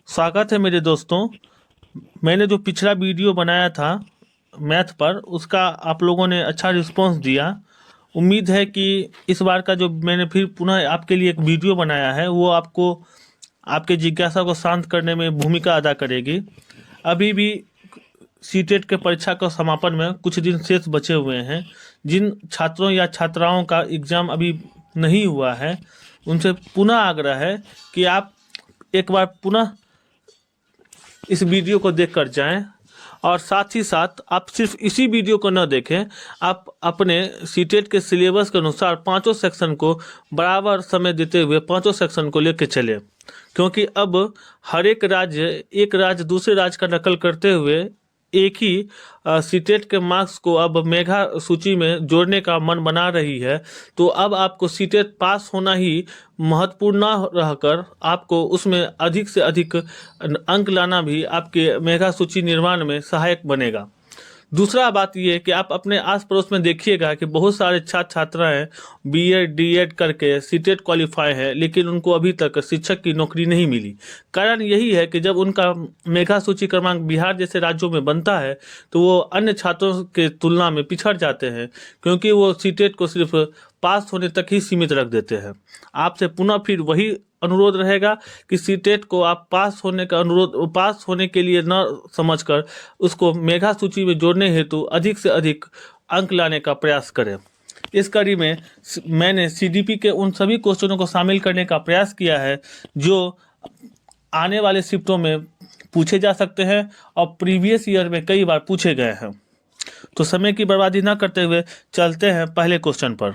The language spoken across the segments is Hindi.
स्वागत है मेरे दोस्तों। मैंने जो पिछला वीडियो बनाया था मैथ पर, उसका आप लोगों ने अच्छा रिस्पांस दिया। उम्मीद है कि इस बार का जो मैंने फिर पुनः आपके लिए एक वीडियो बनाया है वो आपको आपके जिज्ञासा को शांत करने में भूमिका अदा करेगी। अभी भी सीटेट के परीक्षा का समापन में कुछ दिन शेष बचे हुए हैं। जिन छात्रों या छात्राओं का एग्ज़ाम अभी नहीं हुआ है, उनसे पुनः आग्रह है कि आप एक बार पुनः इस वीडियो को देखकर जाएं। और साथ ही साथ आप सिर्फ इसी वीडियो को न देखें, आप अपने सीटेट के सिलेबस के अनुसार पांचों सेक्शन को बराबर समय देते हुए पांचों सेक्शन को लेकर चलें, क्योंकि अब हर एक राज्य दूसरे राज्य का नकल करते हुए एक ही सीटेट के मार्क्स को अब मेगा सूची में जोड़ने का मन बना रही है। तो अब आपको सीटेट पास होना ही महत्वपूर्ण न रहकर आपको उसमें अधिक से अधिक अंक लाना भी आपके मेगा सूची निर्माण में सहायक बनेगा। दूसरा बात ये है कि आप अपने आस पड़ोस में देखिएगा कि बहुत सारे छात्र छात्राएं बीएड डीएड करके सीटेट क्वालिफाई है, लेकिन उनको अभी तक शिक्षक की नौकरी नहीं मिली। कारण यही है कि जब उनका मेधा सूची क्रमांक बिहार जैसे राज्यों में बनता है तो वो अन्य छात्रों के तुलना में पिछड़ जाते हैं, क्योंकि वो सीटेट को सिर्फ पास होने तक ही सीमित रख देते हैं। आपसे पुनः फिर वही अनुरोध रहेगा कि सीटेट को आप पास होने के लिए न समझकर उसको मेधा सूची में जोड़ने हेतु अधिक से अधिक अंक लाने का प्रयास करें। इस कड़ी में मैंने सीडीपी के उन सभी क्वेश्चनों को शामिल करने का प्रयास किया है जो आने वाले शिफ्टों में पूछे जा सकते हैं और प्रीवियस ईयर में कई बार पूछे गए हैं। तो समय की बर्बादी न करते हुए चलते हैं पहले क्वेश्चन पर।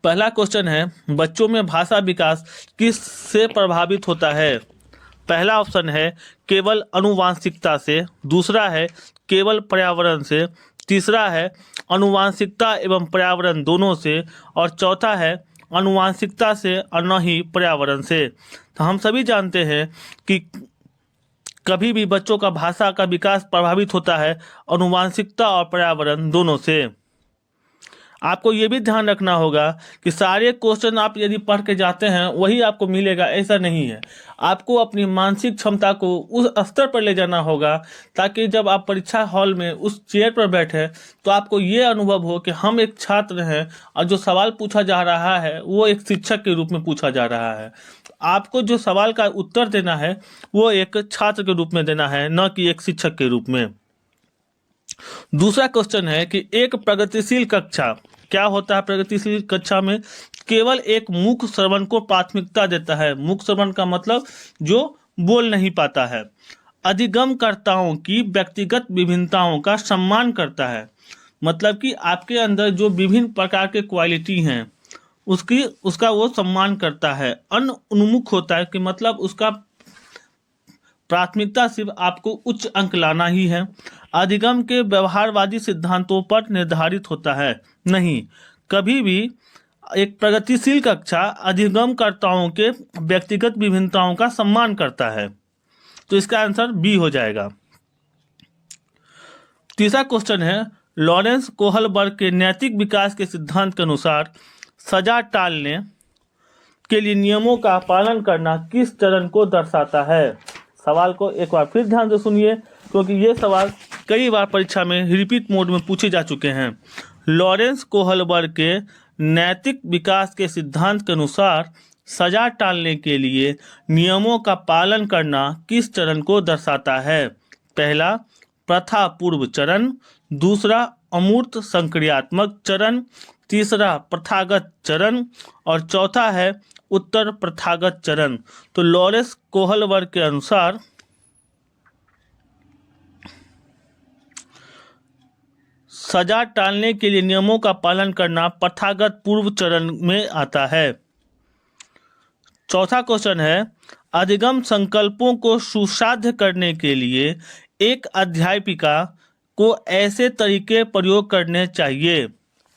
पहला क्वेश्चन है, बच्चों में भाषा विकास किससे प्रभावित होता है? पहला ऑप्शन है केवल आनुवांशिकता से, दूसरा है केवल पर्यावरण से, तीसरा है आनुवांशिकता एवं पर्यावरण दोनों से, और चौथा है आनुवांशिकता से और न ही पर्यावरण से। तो हम सभी जानते हैं कि कभी भी बच्चों का भाषा का विकास प्रभावित होता है आनुवांशिकता और पर्यावरण दोनों से। आपको ये भी ध्यान रखना होगा कि सारे क्वेश्चन आप यदि पढ़ के जाते हैं वही आपको मिलेगा, ऐसा नहीं है। आपको अपनी मानसिक क्षमता को उस स्तर पर ले जाना होगा ताकि जब आप परीक्षा हॉल में उस चेयर पर बैठे तो आपको ये अनुभव हो कि हम एक छात्र हैं और जो सवाल पूछा जा रहा है वो एक शिक्षक के रूप में पूछा जा रहा है। आपको जो सवाल का उत्तर देना है वो एक छात्र के रूप में देना है, न कि एक शिक्षक के रूप में। दूसरा क्वेश्चन है कि एक प्रगतिशील कक्षा क्या होता है? प्रगतिशील कक्षा में केवल एक मूक श्रवण को प्राथमिकता देता है। मूक श्रवण का मतलब जो बोल नहीं पाता है। अधिगमकर्ताओं की व्यक्तिगत विभिन्नताओं का सम्मान करता है, मतलब कि आपके अंदर जो विभिन्न प्रकार के क्वालिटी हैं उसका वो सम्मान करता है। अन्य उन्मुख होता है कि मतलब उसका प्राथमिकता सिर्फ आपको उच्च अंक लाना ही है। अधिगम के व्यवहारवादी सिद्धांतों पर निर्धारित होता है। नहीं, कभी भी एक प्रगतिशील कक्षा अधिगमकर्ताओं के व्यक्तिगत विभिन्नताओं का सम्मान करता है। तो इसका आंसर बी हो जाएगा। तीसरा क्वेश्चन है, लॉरेंस कोहलबर्ग के नैतिक विकास के सिद्धांत के अनुसार सजा टालने के लिए नियमों का पालन करना किस चरण को दर्शाता है? सवाल को एक बार फिर ध्यान से सुनिए, क्योंकि ये सवाल कई बार परीक्षा में रिपीट मोड में पूछे जा चुके हैं। लॉरेंस कोहलबर्ग के नैतिक विकास के सिद्धांत के अनुसार सजा टालने के लिए नियमों का पालन करना किस चरण को दर्शाता है? पहला प्रथा पूर्व चरण, दूसरा अमूर्त संक्रियात्मक चरण, तीसरा प्रथागत चरण और चौथा है उत्तर प्रथागत चरण। तो लॉरेंस कोहलबर्ग के अनुसार सजा टालने के लिए नियमों का पालन करना प्रथागत पूर्व चरण में आता है। चौथा क्वेश्चन है, अधिगम संकल्पों को सुसाध्य करने के लिए एक अध्यापिका को ऐसे तरीके प्रयोग करने चाहिए।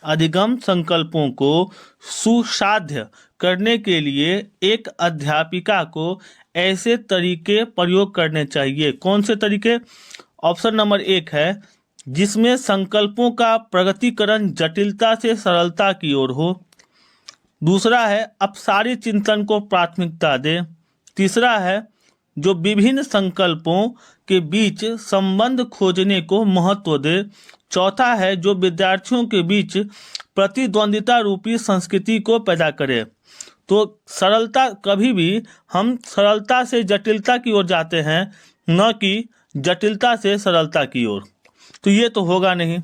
अधिगम संकल्पों को सुसाध्य करने के लिए एक अध्यापिका को ऐसे तरीके प्रयोग करने चाहिए। कौन से तरीके? ऑप्शन नंबर 1 है जिसमें संकल्पों का प्रगटीकरण जटिलता से सरलता की ओर हो। दूसरा है अपसारी चिंतन को प्राथमिकता दे। तीसरा है जो विभिन्न संकल्पों के बीच संबंध खोजने को महत्व दे। चौथा है जो विद्यार्थियों के बीच प्रतिद्वंदिता रूपी संस्कृति को पैदा करे। तो सरलता, कभी भी हम सरलता से जटिलता की ओर जाते हैं, न कि जटिलता से सरलता की ओर, तो ये तो होगा नहीं।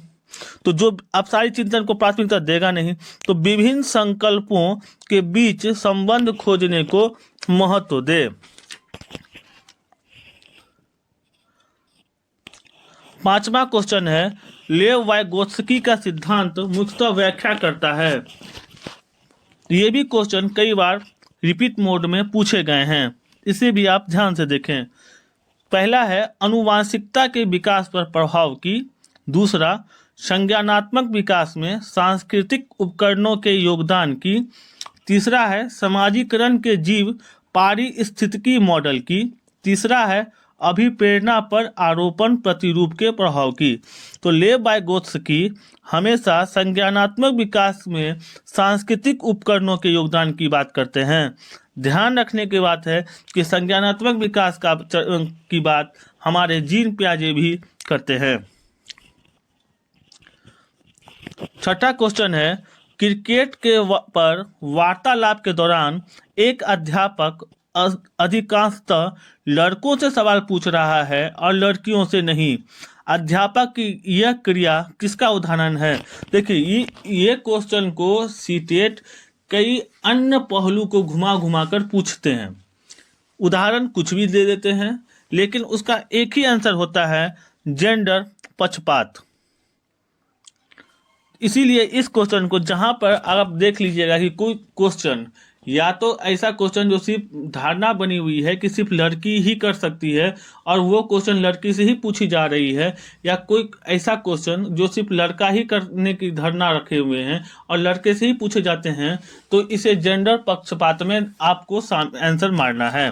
तो जो अपसारी चिंतन को प्राथमिकता देगा नहीं, तो विभिन्न संकल्पों के बीच संबंध खोजने को महत्व दे। पांचवा क्वेश्चन है, लेव वाइगोत्स्की का सिद्धांत मुख्यतः व्याख्या करता है। ये भी क्वेश्चन कई बार रिपीट मोड में पूछे गए हैं, इसे भी आप ध्यान से देखें। पहला है आनुवांशिकता के विकास पर प्रभाव की। दूसरा, संज्ञानात्मक विकास में सांस्कृतिक उपकरणों के योगदान की। तीसरा है समाजीकरण के जीव पारिस्थितिकी मॉडल की। तीसरा है अभिप्रेरणा पर आरोपण प्रतिरूप के प्रभाव की। तो लेव वाइगोत्स्की हमेशा संज्ञानात्मक विकास में सांस्कृतिक उपकरणों के योगदान की बात करते हैं। ध्यान रखने की बात है कि संज्ञानात्मक विकास की बात हमारे जीन पियाजे भी करते हैं। छठा क्वेश्चन है, क्रिकेट पर वार्तालाप के दौरान एक अध्यापक अधिकांशतः लड़कों से सवाल पूछ रहा है और लड़कियों से नहीं। अध्यापक की यह क्रिया किसका उदाहरण है? देखिए, ये क्वेश्चन को सीटेट कई अन्य पहलू को घुमा घुमा कर पूछते हैं। उदाहरण कुछ भी दे देते हैं, लेकिन उसका एक ही आंसर होता है, जेंडर पक्षपात। इसीलिए इस क्वेश्चन को जहां पर आप देख लीजिएगा कि कोई क्वेश्चन या तो ऐसा क्वेश्चन जो सिर्फ धारणा बनी हुई है कि सिर्फ लड़की ही कर सकती है और वो क्वेश्चन लड़की से ही पूछी जा रही है, या कोई ऐसा क्वेश्चन जो सिर्फ लड़का ही करने की धारणा रखे हुए हैं और लड़के से ही पूछे जाते हैं, तो इसे जेंडर पक्षपात में आपको आंसर मारना है।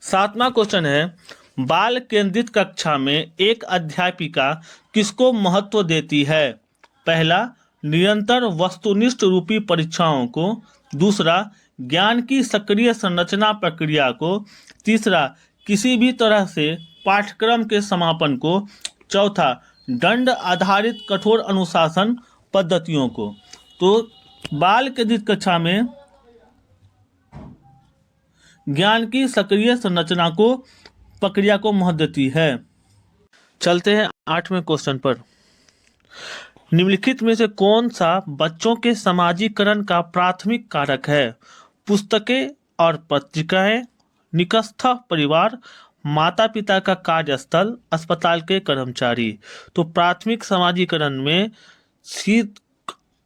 सातवां क्वेश्चन है, बाल केंद्रित कक्षा में एक अध्यापिका किसको महत्व देती है? पहला, निरंतर वस्तुनिष्ठ रूपी परीक्षाओं को। दूसरा, ज्ञान की सक्रिय संरचना प्रक्रिया को। तीसरा, किसी भी तरह से पाठ्यक्रम के समापन को। चौथा, दंड आधारित कठोर अनुशासन पद्धतियों को। तो बाल केंद्रित कक्षा में ज्ञान की सक्रिय संरचना को प्रक्रिया को महत्व देती है। चलते हैं 8वें क्वेश्चन पर। निम्नलिखित में से कौन सा बच्चों के समाजीकरण का प्राथमिक कारक है? पुस्तकें और पत्रिकाएं, निकटस्थ परिवार, माता पिता का कार्यस्थल, अस्पताल के कर्मचारी। तो प्राथमिक समाजीकरण में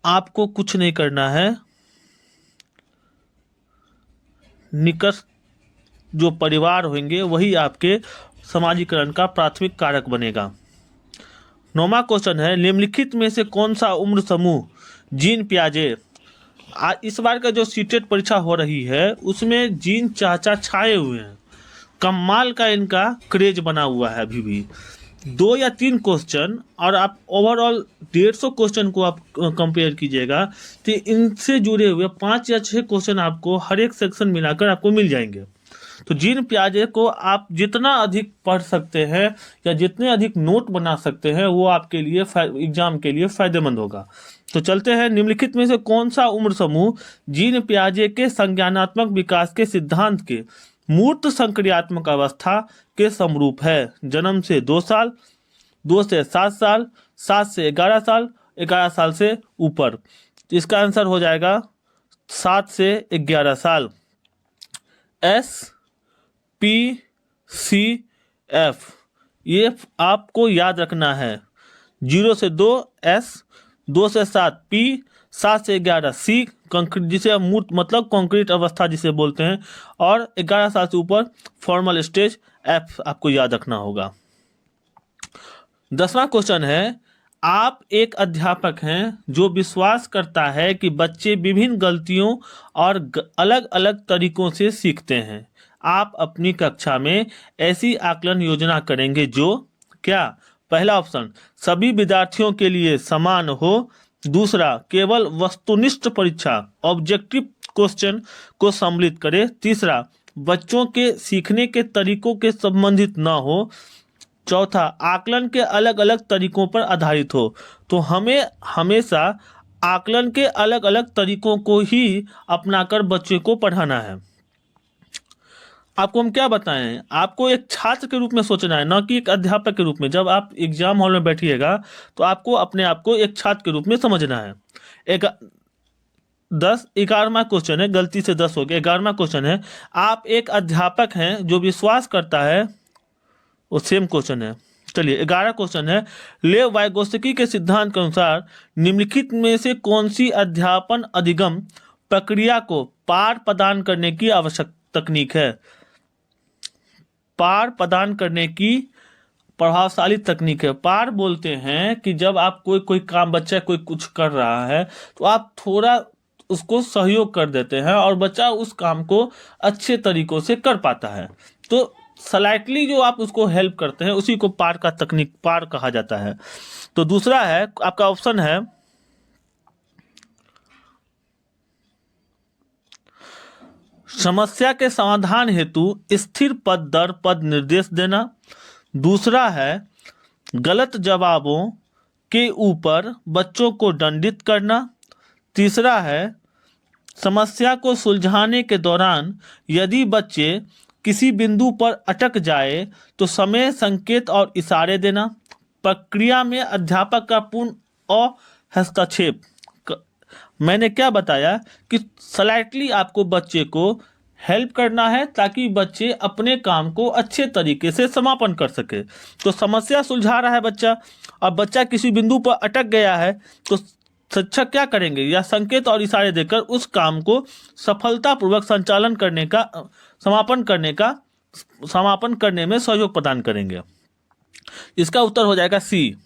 आपको कुछ नहीं करना है, निकट जो परिवार होंगे वही आपके समाजीकरण का प्राथमिक कारक बनेगा। 9वां क्वेश्चन है, निम्नलिखित में से कौन सा उम्र समूह जीन पियाजे? इस बार का जो सीटेट परीक्षा हो रही है उसमें जीन चाचा छाए हुए हैं, कमाल का इनका क्रेज बना हुआ है अभी भी। 2 या 3 क्वेश्चन और आप ओवरऑल 150 क्वेश्चन को आप कंपेयर कीजिएगा तो इनसे जुड़े हुए 5 या 6 क्वेश्चन आपको हर एक सेक्शन मिलाकर आपको मिल जाएंगे। तो जीन पियाजे को आप जितना अधिक पढ़ सकते हैं या जितने अधिक नोट बना सकते हैं वो आपके लिए एग्जाम के लिए फायदेमंद होगा। तो चलते हैं, निम्नलिखित में से कौन सा उम्र समूह जीन पियाजे के संज्ञानात्मक विकास के सिद्धांत के मूर्त संक्रियात्मक अवस्था के समरूप है? जन्म से 2 साल, 2 से 7 साल, 7 से 11 साल, 11 साल से ऊपर। तो इसका आंसर हो जाएगा 7 से 11 साल। SPCF ये आपको याद रखना है। 0 से 2 S, 2 से 7 P, 7 से 11 C, जिसे मूर्त मतलब कॉन्क्रीट अवस्था जिसे बोलते हैं, और 11 साल से ऊपर फॉर्मल स्टेज F आपको याद रखना होगा। 10वां क्वेश्चन है, आप एक अध्यापक हैं जो विश्वास करता है कि बच्चे विभिन्न गलतियों और अलग अलग तरीकों से सीखते हैं। आप अपनी कक्षा में ऐसी आकलन योजना करेंगे जो क्या? पहला ऑप्शन, सभी विद्यार्थियों के लिए समान हो। दूसरा, केवल वस्तुनिष्ठ परीक्षा ऑब्जेक्टिव क्वेश्चन को सम्मिलित करे। तीसरा, बच्चों के सीखने के तरीकों के संबंधित न हो। चौथा, आकलन के अलग अलग तरीकों पर आधारित हो। तो हमें हमेशा आकलन के अलग अलग तरीकों को ही अपनाकर बच्चे को पढ़ाना है। आपको हम क्या बताएं, आपको एक छात्र के रूप में सोचना है, न कि एक अध्यापक के रूप में। जब आप एग्जाम हॉल में बैठिएगा तो आपको अपने आप को एक छात्र के रूप में समझना है। 11वां क्वेश्चन है, गलती से 10 हो गया, 11वां क्वेश्चन है, आप एक अध्यापक हैं जो विश्वास करता है, वो सेम क्वेश्चन है। चलिए 11 क्वेश्चन है, लेव वाइगोत्स्की के सिद्धांत के अनुसार निम्नलिखित में से कौन सी अध्यापन अधिगम प्रक्रिया को पार प्रदान करने की आवश्यक तकनीक है? पार प्रदान करने की प्रभावशाली तकनीक है। पार बोलते हैं कि जब आप कोई काम, बच्चा कोई कुछ कर रहा है तो आप थोड़ा उसको सहयोग कर देते हैं और बच्चा उस काम को अच्छे तरीकों से कर पाता है। तो स्लाइटली जो आप उसको हेल्प करते हैं उसी को पार का तकनीक, पार कहा जाता है। तो दूसरा है, आपका ऑप्शन है समस्या के समाधान हेतु स्थिर पद दर पद निर्देश देना। दूसरा है गलत जवाबों के ऊपर बच्चों को दंडित करना। तीसरा है समस्या को सुलझाने के दौरान यदि बच्चे किसी बिंदु पर अटक जाए तो समय, संकेत और इशारे देना। प्रक्रिया में अध्यापक का पूर्ण हस्तक्षेप। मैंने क्या बताया कि स्लाइटली आपको बच्चे को हेल्प करना है ताकि बच्चे अपने काम को अच्छे तरीके से समापन कर सके। तो समस्या सुलझा रहा है बच्चा, और बच्चा किसी बिंदु पर अटक गया है तो शिक्षक क्या करेंगे, या संकेत और इशारे देकर उस काम को सफलतापूर्वक संचालन करने का, समापन करने में सहयोग प्रदान करेंगे। इसका उत्तर हो जाएगा सी।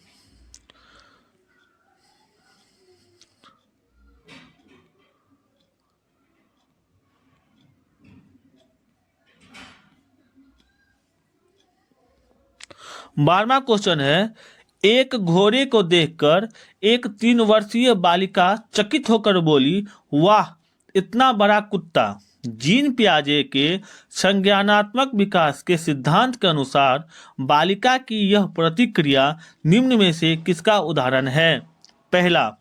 बारहवां क्वेश्चन है, एक घोड़े को देखकर एक 3 वर्षीय बालिका चकित होकर बोली, वाह इतना बड़ा कुत्ता। जीन पियाजे के संज्ञानात्मक विकास के सिद्धांत के अनुसार बालिका की यह प्रतिक्रिया निम्न में से किसका उदाहरण है? पहला,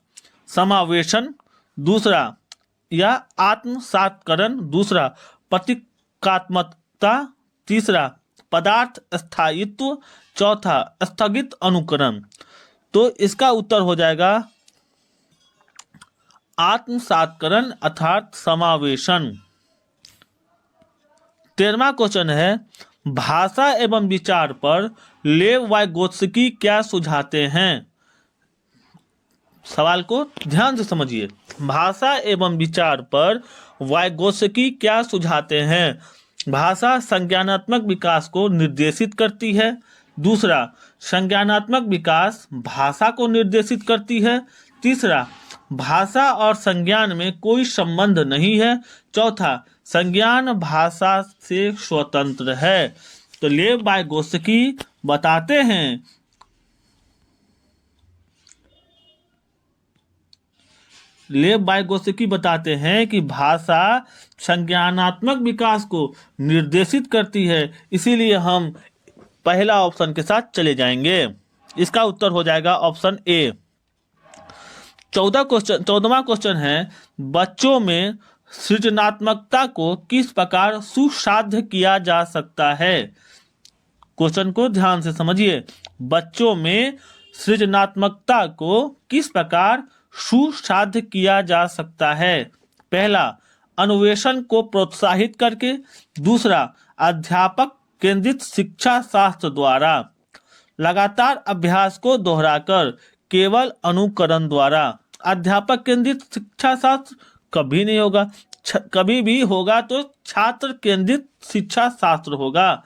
समावेशन। दूसरा, या आत्मसात्करण। दूसरा, प्रतीकात्मकता। तीसरा, पदार्थ स्थायित्व। चौथा, स्थगित अनुकरण। तो इसका उत्तर हो जाएगा आत्मसात्करण अर्थात समावेशन। 13वां क्वेश्चन है, भाषा एवं विचार पर लेव वाइगोत्स्की क्या सुझाते हैं? सवाल को ध्यान से समझिए। भाषा एवं विचार पर वाइगोत्स्की क्या सुझाते हैं? भाषा संज्ञानात्मक विकास को निर्देशित करती है। दूसरा, संज्ञानात्मक विकास भाषा को निर्देशित करती है। तीसरा, भाषा और संज्ञान में कोई संबंध नहीं है। चौथा, संज्ञान भाषा से स्वतंत्र है। तो लेव वाइगोत्स्की बताते हैं कि भाषा संज्ञानात्मक विकास को निर्देशित करती है, इसीलिए हम पहला ऑप्शन के साथ चले जाएंगे। इसका उत्तर हो जाएगा ऑप्शन ए। 14वां क्वेश्चन है, बच्चों में सृजनात्मकता को किस प्रकार सुसाध्य किया जा सकता है? क्वेश्चन को ध्यान से समझिए। बच्चों में सृजनात्मकता को किस प्रकार सुसाध्य किया जा सकता है? पहला, अन्वेषण को प्रोत्साहित करके। दूसरा, अध्यापक केंद्रित शिक्षा शास्त्र द्वारा। लगातार अभ्यास को दोहराकर, केवल अनुकरण द्वारा। अध्यापक केंद्रित शिक्षा शास्त्र कभी नहीं होगा, कभी भी होगा तो छात्र केंद्रित शिक्षा शास्त्र होगा।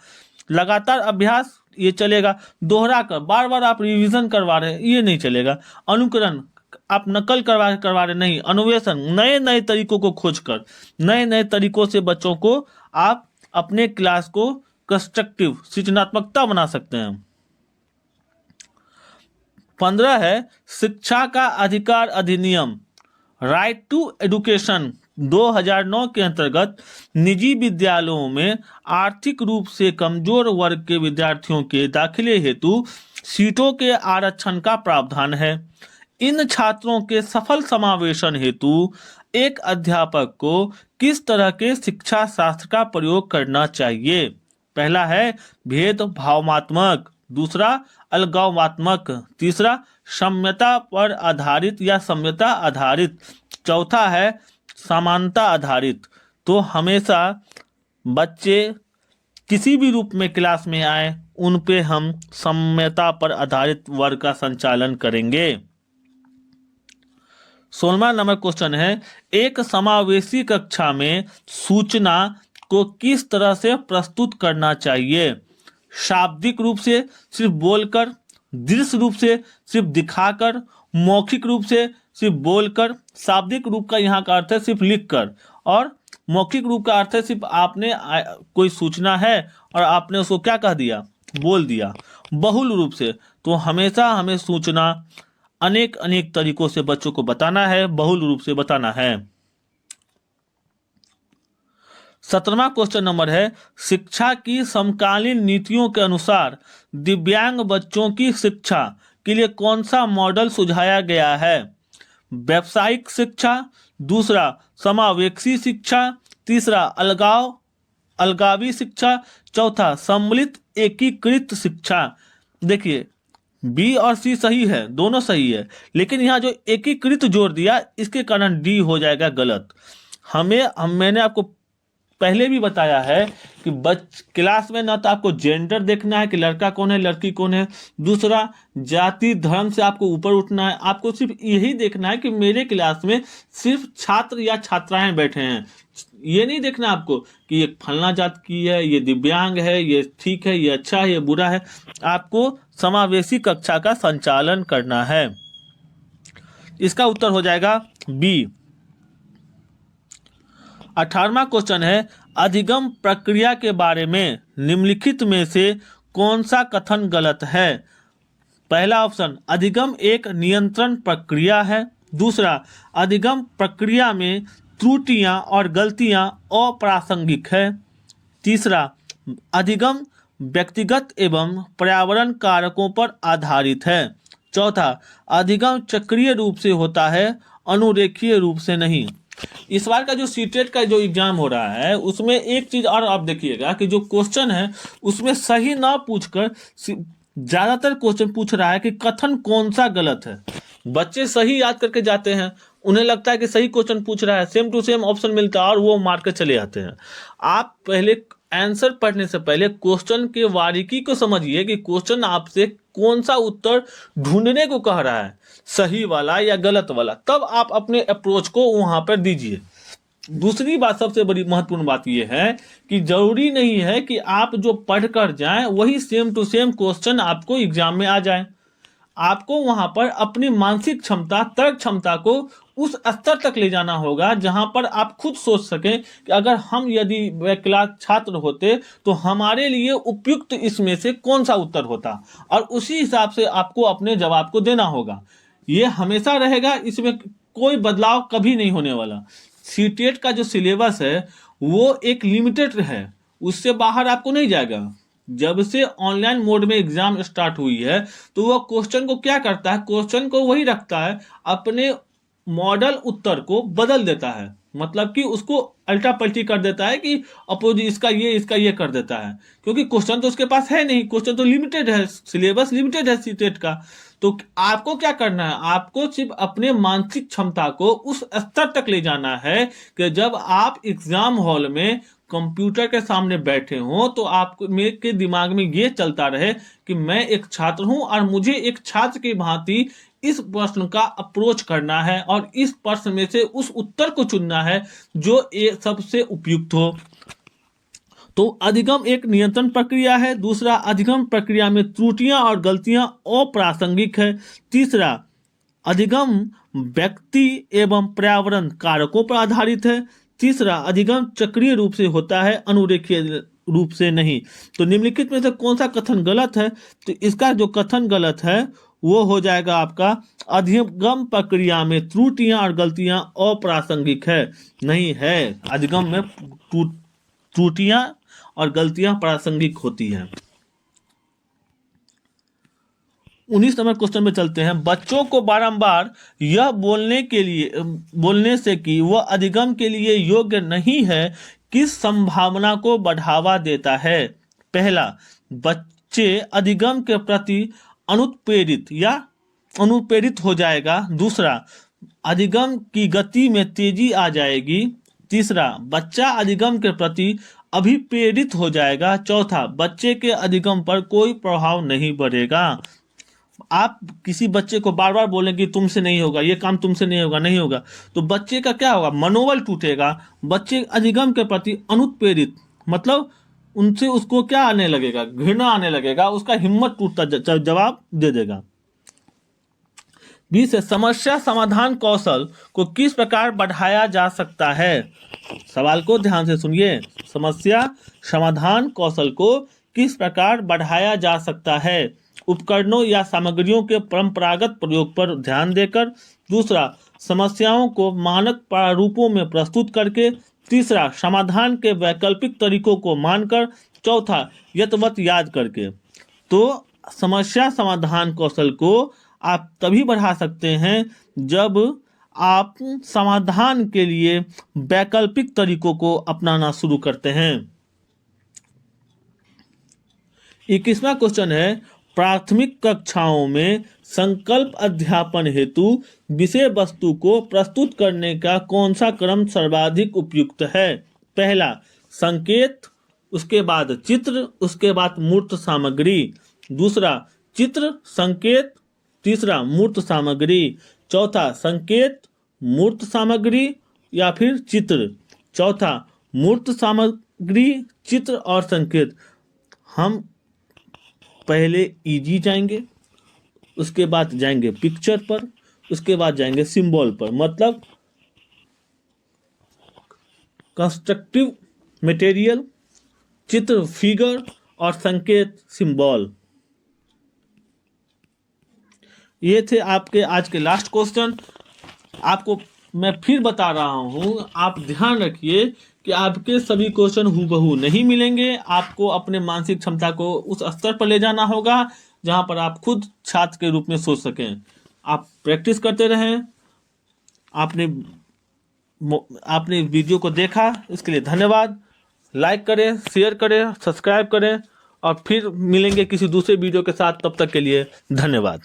लगातार अभ्यास ये चलेगा, दोहरा कर बार बार आप रिवीजन करवा रहे हैं ये नहीं चलेगा। अनुकरण आप नकल करवा रहे नहीं, अन्वेषण नए नए तरीकों को खोजकर, नए नए तरीकों से बच्चों को आप अपने क्लास को कंस्ट्रक्टिव सृजनात्मकता बना सकते हैं। 15 है, शिक्षा का अधिकार अधिनियम राइट टू एजुकेशन 2009 के अंतर्गत निजी विद्यालयों में आर्थिक रूप से कमजोर वर्ग के विद्यार्थियों के दाखिले हेतु सीटों के आरक्षण का प्रावधान है। इन छात्रों के सफल समावेशन हेतु एक अध्यापक को किस तरह के शिक्षा शास्त्र का प्रयोग करना चाहिए? पहला है भेदभावात्मक, दूसरा अलगावात्मक, तीसरा सम्यता पर आधारित या सम्यता आधारित, चौथा है समानता आधारित। तो हमेशा बच्चे किसी भी रूप में क्लास में आए उन पे हम सम्यता पर आधारित वर्ग का संचालन करेंगे। 16वां नंबर क्वेश्चन है, एक समावेशी कक्षा में सूचना को किस तरह से प्रस्तुत करना चाहिए? शाब्दिक रूप से सिर्फ बोलकर, दृश्य रूप से सिर्फ दिखाकर, मौखिक रूप से सिर्फ बोलकर। शाब्दिक रूप का यहाँ का अर्थ है सिर्फ लिखकर, और मौखिक रूप का अर्थ है सिर्फ आपने कोई सूचना है और आपने उसको क्या कह दिया, बोल दिया। बहुल रूप से तो हमेशा हमें सूचना अनेक अनेक तरीकों से बच्चों को बताना है, बहुल रूप से बताना है। 17वां क्वेश्चन नंबर है, शिक्षा की समकालीन नीतियों के अनुसार दिव्यांग बच्चों की शिक्षा के लिए कौन सा मॉडल सुझाया गया है? व्यावसायिक शिक्षा, दूसरा समावेशी शिक्षा, तीसरा अलगावी शिक्षा, चौथा सम्मिलित एकीकृत शिक्षा। देखिए बी और सी सही है, दोनों सही है, लेकिन यहाँ जो एकीकृत जोड़ दिया इसके कारण डी हो जाएगा गलत। मैंने आपको पहले भी बताया है कि क्लास में ना तो आपको जेंडर देखना है कि लड़का कौन है लड़की कौन है, दूसरा जाति धर्म से आपको ऊपर उठना है। आपको सिर्फ यही देखना है कि मेरे क्लास में सिर्फ छात्र या छात्राएं बैठे हैं। ये नहीं देखना आपको कि ये फलना जात की है, ये दिव्यांग है, ये ठीक है, ये अच्छा है, ये बुरा है। आपको समावेशी कक्षा का संचालन करना है। इसका उत्तर हो जाएगा बी। 18वां क्वेश्चन है, अधिगम प्रक्रिया के बारे में निम्नलिखित में से कौन सा कथन गलत है? पहला ऑप्शन, अधिगम एक नियंत्रण प्रक्रिया है। दूसरा, अधिगम प्रक्रिया में त्रुटियां और गलतियां अप्रासंगिक है। तीसरा, अधिगम व्यक्तिगत एवं पर्यावरण कारकों पर आधारित है। चौथा, अधिगम चक्रीय रूप से होता है, अनुरेखीय रूप से नहीं। इस बार का जो सीटेट का जो एग्जाम हो रहा है उसमें एक चीज और आप देखिएगा कि जो क्वेश्चन है उसमें सही ना पूछकर ज्यादातर क्वेश्चन पूछ रहा है कि कथन कौन सा गलत है। बच्चे सही याद करके जाते हैं, उन्हें लगता है कि सही क्वेश्चन पूछ रहा है, सेम टू सेम ऑप्शन मिलता है और वो मार के चले जाते हैं। आप पहले आंसर पढ़ने से पहले क्वेश्चन के बारीकी को समझिए कि क्वेश्चन आपसे कौन सा उत्तर ढूंढने को कह रहा है, सही वाला या गलत वाला, तब आप अपने अप्रोच को वहां पर दीजिए। दूसरी बात, सबसे बड़ी महत्वपूर्ण बात यह है कि जरूरी नहीं है कि आप जो पढ़ कर जाएं वही सेम टू सेम क्वेश्चन आपको एग्जाम में आ जाए। आपको वहां पर अपनी मानसिक क्षमता, तर्क क्षमता को उस स्तर तक ले जाना होगा जहां पर आप खुद सोच सकें कि अगर हम यदि क्लास छात्र होते तो हमारे लिए उपयुक्त इसमें से कौन सा उत्तर होता, और उसी हिसाब से आपको अपने जवाब को देना होगा। ये हमेशा रहेगा, इसमें कोई बदलाव कभी नहीं होने वाला। सीटेट का जो सिलेबस है वो एक लिमिटेड है, उससे बाहर आपको नहीं जाएगा। जब से ऑनलाइन मोड में एग्जाम स्टार्ट हुई है तो वह क्वेश्चन को क्या करता है, क्वेश्चन को वही रखता है, अपने मॉडल उत्तर को बदल देता है, मतलब कि उसको अल्टा पल्टी कर देता है कि अपोजिट इसका ये कर देता है, क्योंकि क्वेश्चन तो उसके पास है नहीं, क्वेश्चन तो लिमिटेड है, सिलेबस लिमिटेड है सीटेट का। तो आपको क्या करना है, आपको सिर्फ अपने मानसिक क्षमता को उस स्तर तक ले जाना है कि जब आप एग्जाम हॉल में कंप्यूटर के सामने बैठे हो तो आपको मेरे दिमाग में ये चलता रहे कि मैं एक छात्र हूं और मुझे एक छात्र की भांति इस प्रश्न का अप्रोच करना है और इस प्रश्न में से उस उत्तर को चुनना है जो सबसे उपयुक्त हो। तो अधिगम एक नियंत्रण प्रक्रिया है। दूसरा, अधिगम प्रक्रिया में त्रुटियां और गलतियां अप्रासंगिक है। तीसरा, अधिगम व्यक्ति एवं पर्यावरण कारकों पर आधारित है। तीसरा, अधिगम चक्रीय रूप से होता है, अनुरेखीय रूप से नहीं। तो निम्नलिखित में से कौन सा कथन गलत है? तो इसका जो कथन गलत है वो हो जाएगा आपका अधिगम प्रक्रिया में त्रुटियां और गलतियां अप्रासंगिक है। नहीं है, अधिगम में त्रुटियां और गलतियां प्रासंगिक होती हैं। 19 नंबर क्वेश्चन में चलते हैं। बच्चों को बारंबार यह बोलने से कि वह अधिगम के लिए योग्य नहीं है किस संभावना को बढ़ावा देता है? पहला, बच्चे अधिगम के प्रति अनुप्रेरित हो जाएगा। दूसरा, अधिगम की गति में तेजी आ जाएगी। तीसरा, बच्चा अधिगम के प्रति अभिप्रेरित हो जाएगा। चौथा, बच्चे के अधिगम पर कोई प्रभाव नहीं पड़ेगा। आप किसी बच्चे को बार बार बोलेंगे तुमसे नहीं होगा, ये काम तुमसे नहीं होगा, नहीं होगा, तो बच्चे का क्या होगा? मनोबल टूटेगा। बच्चे अधिगम के प्रति अनुप्रेरित मतलब उनसे उसको क्या आने लगेगा? घृणा आने लगेगा, उसका हिम्मत टूटता जवाब दे देगा। 20 है, समस्या समाधान कौशल को किस प्रकार बढ़ाया जा सकता है? सवाल को ध्यान से सुनिए। समस्या समाधान कौशल को किस प्रकार बढ़ाया जा सकता है? उपकरणों या सामग्रियों के परंपरागत प्रयोग पर ध्यान देकर। दूसरा, समस्याओं को मानक प्रारूपों में प्रस्तुत करके। तीसरा, समाधान के वैकल्पिक तरीकों को मानकर। चौथा, यथावत याद करके। तो समस्या समाधान कौशल को आप तभी बढ़ा सकते हैं जब आप समाधान के लिए वैकल्पिक तरीकों को अपनाना शुरू करते हैं। 21वां क्वेश्चन है, प्राथमिक कक्षाओं में संकल्प अध्यापन हेतु विषय वस्तु को प्रस्तुत करने का कौन सा क्रम सर्वाधिक उपयुक्त है? पहला, संकेत, उसके बाद चित्र, उसके बाद मूर्त सामग्री। दूसरा, चित्र संकेत, तीसरा मूर्त सामग्री। चौथा, संकेत मूर्त सामग्री या फिर चित्र। चौथा, मूर्त सामग्री, चित्र और संकेत। हम पहले इजी जाएंगे, उसके बाद जाएंगे पिक्चर पर, उसके बाद जाएंगे सिंबल पर। मतलब कंस्ट्रक्टिव मटेरियल, चित्र फिगर और संकेत सिंबल। ये थे आपके आज के लास्ट क्वेश्चन। आपको मैं फिर बता रहा हूं, आप ध्यान रखिए कि आपके सभी क्वेश्चन हूबहू नहीं मिलेंगे। आपको अपने मानसिक क्षमता को उस स्तर पर ले जाना होगा जहां पर आप खुद छात्र के रूप में सोच सकें। आप प्रैक्टिस करते रहें। आपने वीडियो को देखा, इसके लिए धन्यवाद। लाइक करें, शेयर करें, सब्सक्राइब करें और फिर मिलेंगे किसी दूसरे वीडियो के साथ। तब तक के लिए धन्यवाद।